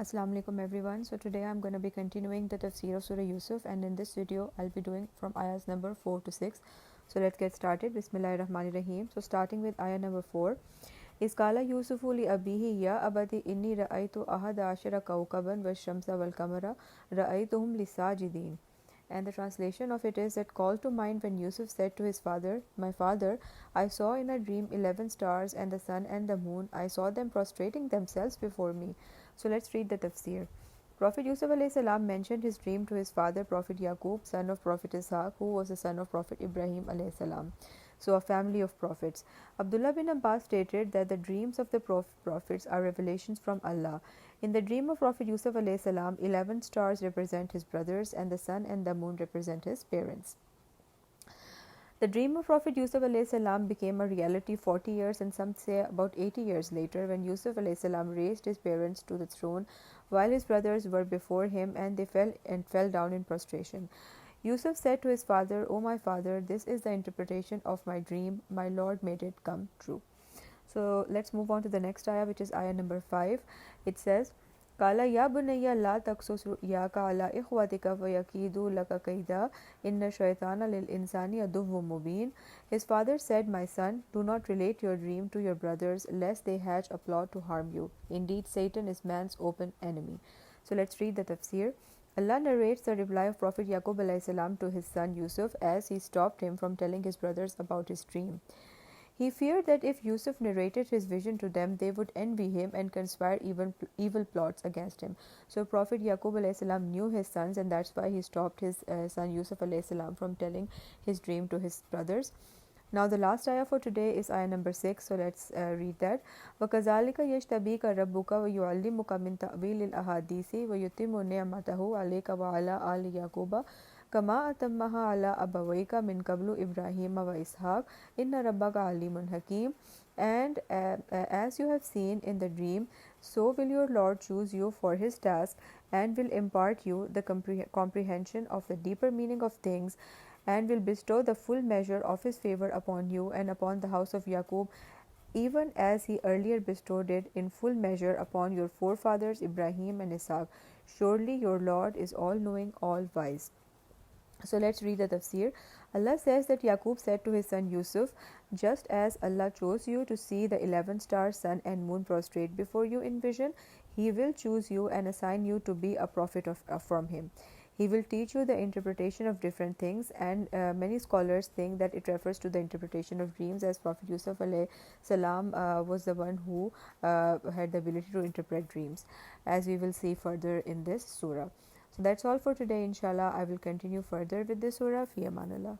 Assalamu alaikum everyone. So today I'm going to be continuing the tafsir of Surah Yusuf, and in this video I'll be doing from ayahs number 4 to 6. So let's get started. Bismillahir Rahmanir Rahim. So starting with ayah number 4. Iskala Yusufu li abihi ya abati inni ra'aytu ahada ashara kawkaban wa shamsa wal kamara ra'aytuhum li sajidin. And the translation of it is that call to mind when Yusuf said to his father, "My father, I saw in a dream 11 stars and the sun and the moon. I saw them prostrating themselves before me." So let's read the tafsir. Prophet Yusuf alayhi salam mentioned his dream to his father, Prophet Yaqub, son of Prophet Ishaq, who was the son of Prophet Ibrahim alayhi salam. So a family of prophets. Abdullah bin Abbas stated that the dreams of the prophets are revelations from Allah. In the dream of Prophet Yusuf alayhi salam, 11 stars represent his brothers and the sun and the moon represent his parents. The dream of Prophet Yusuf alayhi salam became a reality 40 years and some say about 80 years later, when Yusuf alayhi salam raised his parents to the throne while his brothers were before him, and they fell down in prostration. Yusuf said to his father, "O my father, this is the interpretation of my dream. My Lord made it come true." So let's move on to the next ayah, which is ayah number 5. It says, Kala ya bunayya la taksus ru'yaka ala ikhwatika fayakidu laka kaida inna shaytana lil insani aduwwun mubin. His father said, "My son, do not relate your dream to your brothers, lest they hatch a plot to harm you. Indeed, Satan is man's open enemy." So let's read the tafsir. Allah narrates the reply of Prophet Yaqub alayhi salam to his son Yusuf as he stopped him from telling his brothers about his dream. He feared that if Yusuf narrated his vision to them, they would envy him and conspire evil plots against him. So Prophet Yaqub alayhi salam knew his sons, and that's why he stopped his son Yusuf alayhi salam from telling his dream to his brothers. Now the last ayah for today is ayah number 6, so let's read that. وَكَذَلِكَ يَجْتَبِيكَ رَبُّكَ وَيُعَلِّمُكَ مِنْ تَأْوِيلِ الْأَحَادِيثِ وَيُتِمُّ نِعْمَتَهُ عَلَيْكَ وَعَلَى آلِ يَعْقُوبَ كما أتمها على أبويك من قبل إبراهيم وإسحاق إن ربك عليم حكيم. And as you have seen in the dream, so will your Lord choose you for his task, and will impart you the comprehension of the deeper meaning of things, and will bestow the full measure of his favor upon you and upon the house of Yaqub, even as he earlier bestowed it in full measure upon your forefathers Ibrahim and Isaac. Surely your Lord is all-knowing, all-wise. So let's read the tafsir. Allah says that Yaqub said to his son Yusuf, "Just as Allah chose you to see the 11 stars, sun and moon prostrate before you in vision, he will choose you and assign you to be a prophet from him. He will teach you the interpretation of different things," and many scholars think that it refers to the interpretation of dreams, as Prophet Yusuf alayhi salam was the one who had the ability to interpret dreams, as we will see further in this surah. So that's all for today. Inshallah, I will continue further with this surah. Fi amanallah.